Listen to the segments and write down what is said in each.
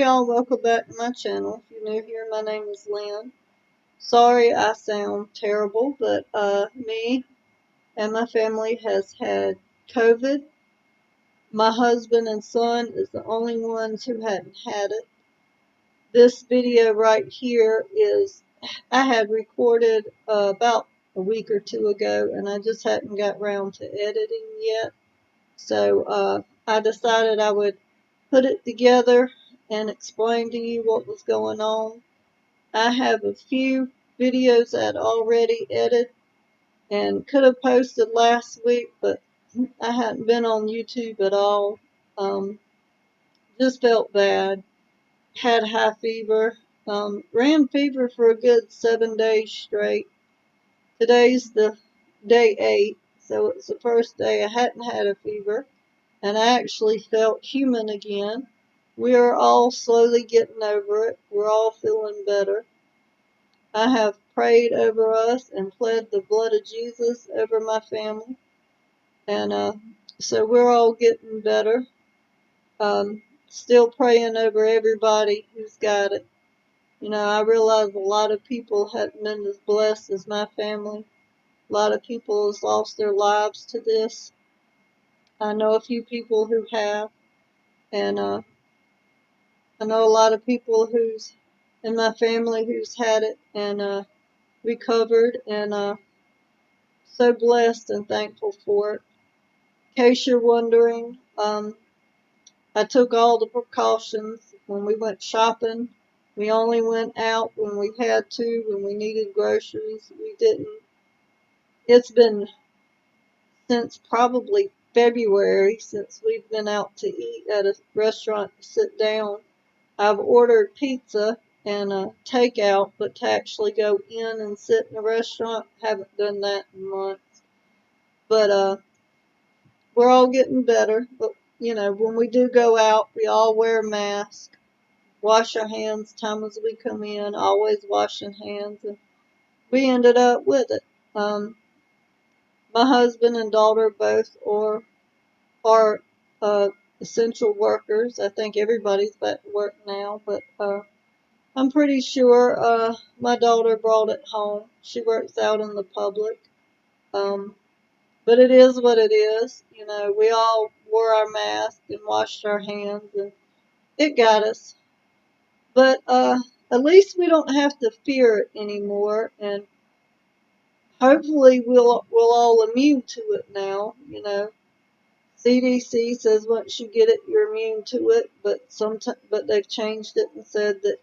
Hey y'all, welcome back to my channel. If you're new here, my name is Lynn. Sorry I sound terrible, but me and my family has had COVID. My husband and son is the only ones who hadn't had it. This video right here is, I had recorded about a week or two ago, and I just hadn't got around to editing yet. So I decided I would put it together and explain to you what was going on. I have a few videos that already edited and could have posted last week, but I hadn't been on YouTube at all. Just felt bad. Had high fever. Ran fever for a good 7 days straight. Today's the day 8, so it's the first day I hadn't had a fever, and I actually felt human again. We are all slowly getting over it. We're all feeling better. I have prayed over us and pled the blood of Jesus over my family. And so we're all getting better. Still praying over everybody who's got it. You know, I realize a lot of people haven't been as blessed as my family. A lot of people has lost their lives to this. I know a few people who have. And I know a lot of people who's in my family who's had it and recovered, and so blessed and thankful for it. In case you're wondering, I took all the precautions when we went shopping. We only went out when we had to, when we needed groceries. We didn't. It's been since probably February since we've been out to eat at a restaurant to sit down. I've ordered pizza and a takeout, but to actually go in and sit in a restaurant, haven't done that in months. But we're all getting better. But you know, when we do go out, we all wear masks, wash our hands time as we come in, always washing hands, and we ended up with it. My husband and daughter both are essential workers. I think everybody's back to work now, but I'm pretty sure my daughter brought it home. She works out in the public. But it is what it is. You know, we all wore our masks and washed our hands, and it got us. But at least we don't have to fear it anymore, and hopefully we'll all immune to it now. You know, CDC says once you get it, you're immune to it, but they've changed it and said that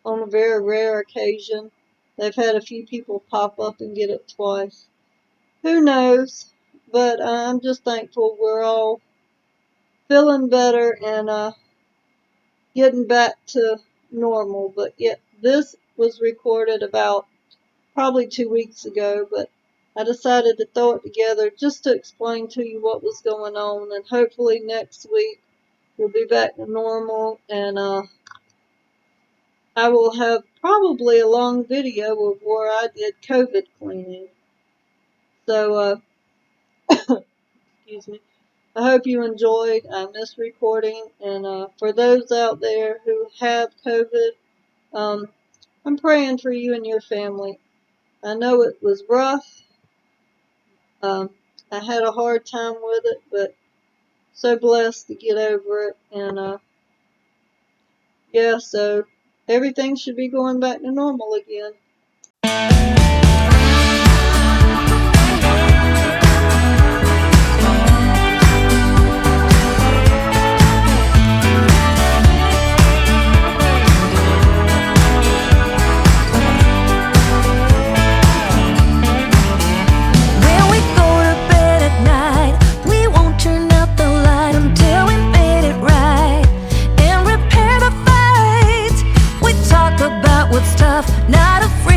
on a very rare occasion, they've had a few people pop up and get it twice. Who knows? But I'm just thankful we're all feeling better and getting back to normal. But yet, this was recorded about probably 2 weeks ago, but I decided to throw it together just to explain to you what was going on, and hopefully next week we'll be back to normal, and I will have probably a long video of where I did COVID cleaning. So, excuse me. I hope you enjoyed this recording, and for those out there who have COVID, I'm praying for you and your family. I know it was rough. I had a hard time with it, but so blessed to get over it, and yeah, so everything should be going back to normal again. What's tough, not afraid.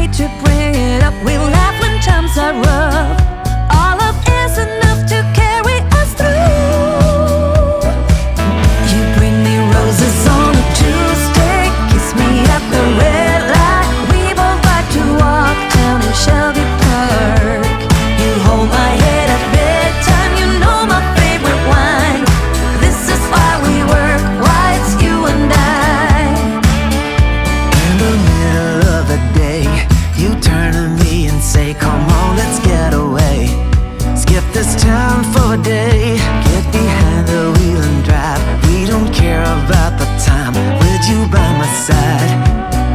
this town for a day. Get behind the wheel and drive. We don't care about the time with you by my side.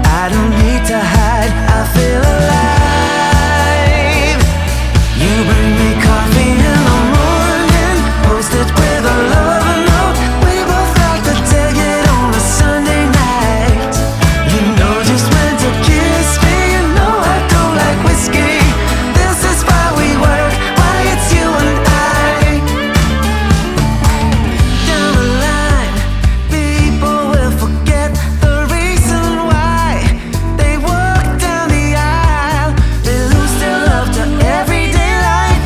I don't need to hide, I feel alive. You bring me coffee in the morning, post it with a love note. We both like to take it on a Sunday night. You know just when to kiss me, you know I don't like whiskey. This is why we work, why it's you and I. Down the line, people will forget the reason why they walk down the aisle. They lose their love to everyday life.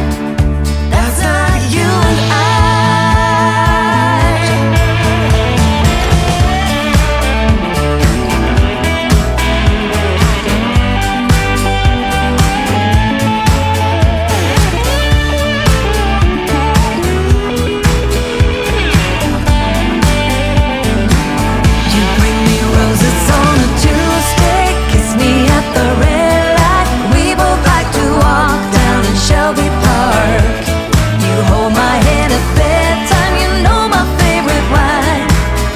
That's not you and I. You bring me roses on a Tuesday, kiss me at the red light. We both like to walk down in Shelby Park. You hold my hand at bedtime, you know my favorite wine.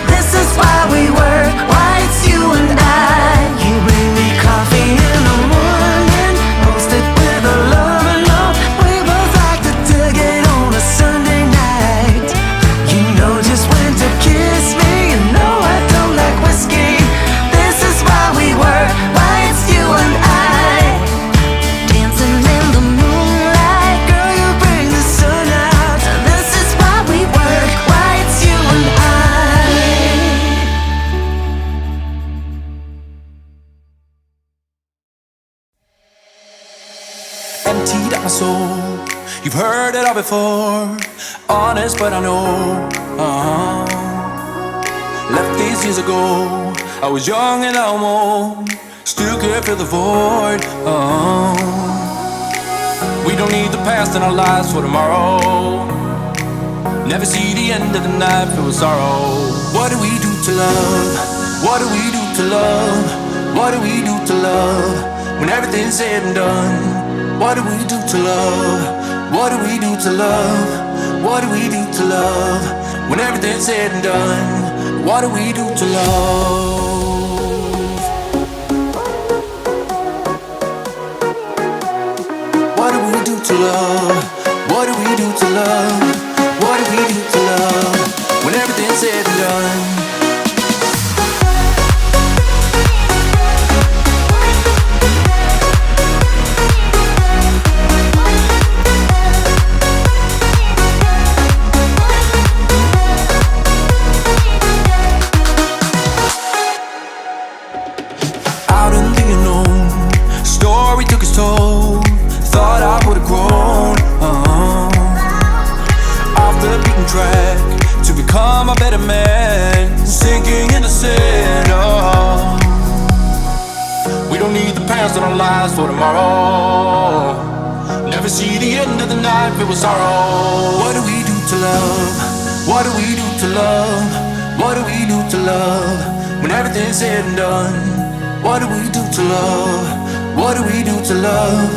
This is why we work, why it's you and I. You bring me coffee in the morning, post it with a love note. We both like to dig it on a Sunday night. You know just when to kiss me, you know I don't like whiskey. This is why we work, why it's you and I. Dancing in the moonlight, girl, you bring the sun out. This is why we work, why it's you and I. Emptied out my soul. You've heard it all before. Honest, but I know. Left these years ago. I was young and I'm old. Still can't fill the void. We don't need the past in our lives for tomorrow. Never see the end of the night filled with sorrow. What do we do to love? What do we do to love? What do we do to love? When everything's said and done. What do we do to love? What do we do to love? What do we do to love? When everything's said and done. What do we do to love? What do we do to love? What do we do to love? What do we do to love? When everything's said and done. Out in the unknown, story took its toll. Thought I would've grown off the beaten track to become a better man, sinking into sin. We don't need the past in our lives for tomorrow. Never see the end of the night filled with sorrow. What do we do to love? What do we do to love? What do we do to love? When everything's said and done. What do we do to love? What do we do to love?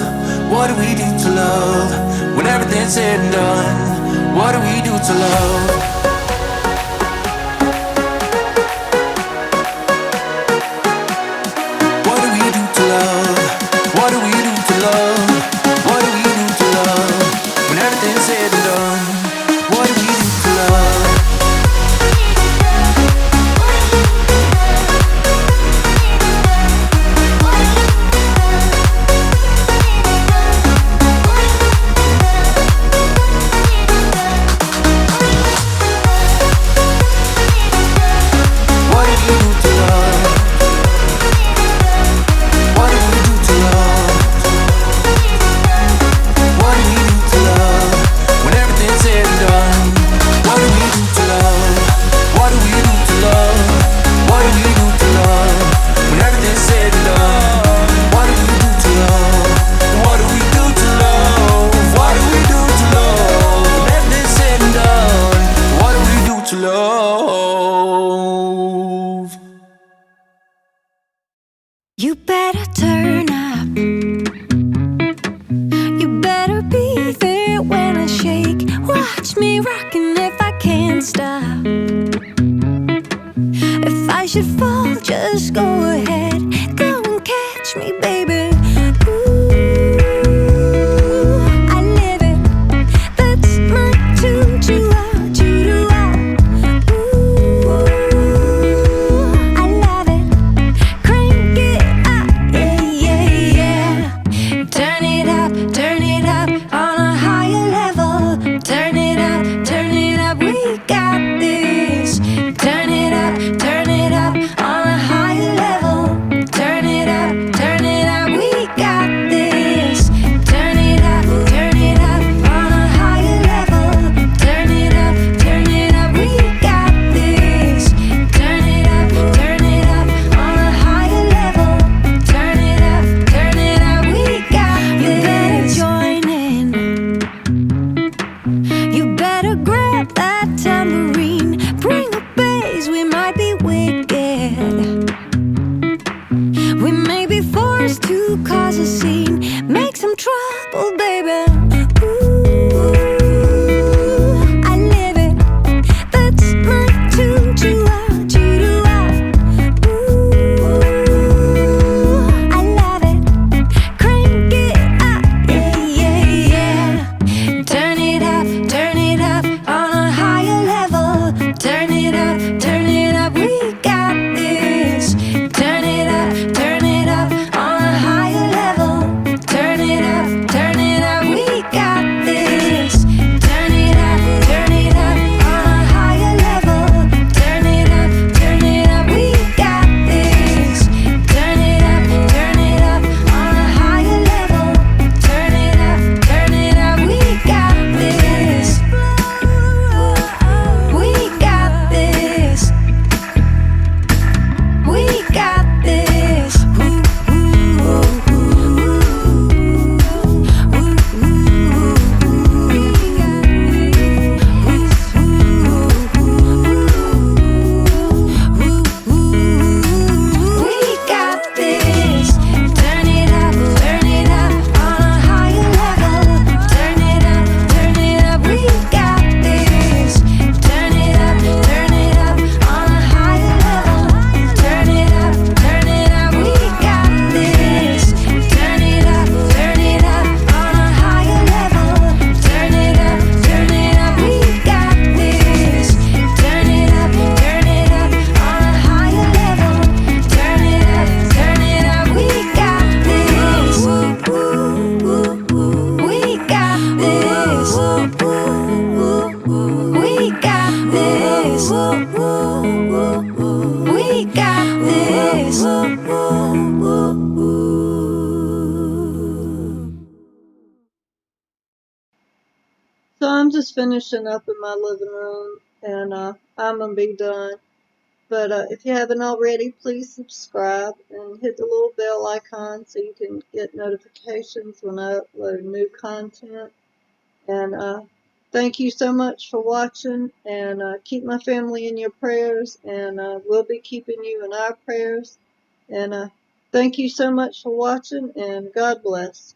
What do we do to love? When everything's said and done. What do we do to love? What do we do to love? What do we do to love? What do we do to love? When everything's said and done. What do we do to love? me rocking if I can't stop. If I should fall, just go ahead. Go and catch me, baby. Ooh, I live it. That's my tune. Choo-ah. Ooh, I love it. Crank it up, yeah, yeah. Turn it up on a higher level. Turn it up, we got this. Turn it up on a higher level. Turn it up, we got this. Turn it up on a higher level. Turn it up, we got this. Turn it up on a higher level. Turn it up, we got this. You better join in. You better grab that tambourine. Bring a bass, we might be wicked. We may be forced to cause a scene. Make some trouble, baby. Ooh, I live it. That's my tune. Choo-ah. Ooh, I love it. Crank it up, yeah, yeah. Turn it up on a higher level. Turn it up, we got this. Turn it up on a higher level. Turn it up, we got this. Turn it up on a higher level. Turn it up, we got this. Turn it up on a higher level. Turn it up, we got this. We got this. We got this. We got this. Turn it up on a higher level. Turn it up, we got this. Turn it up on a higher level. Turn it up, we got this. Turn it up on a higher level. Turn it up, we got this. Turn it up on a higher level. Turn it up, we got this. We got this. We got this. We got this. So I'm just finishing up in my living room, and I'm gonna be done. But if you haven't already, please subscribe and hit the little bell icon so you can get notifications when I upload new content. And thank you so much for watching, and keep my family in your prayers, and we'll be keeping you in our prayers. And thank you so much for watching, and God bless.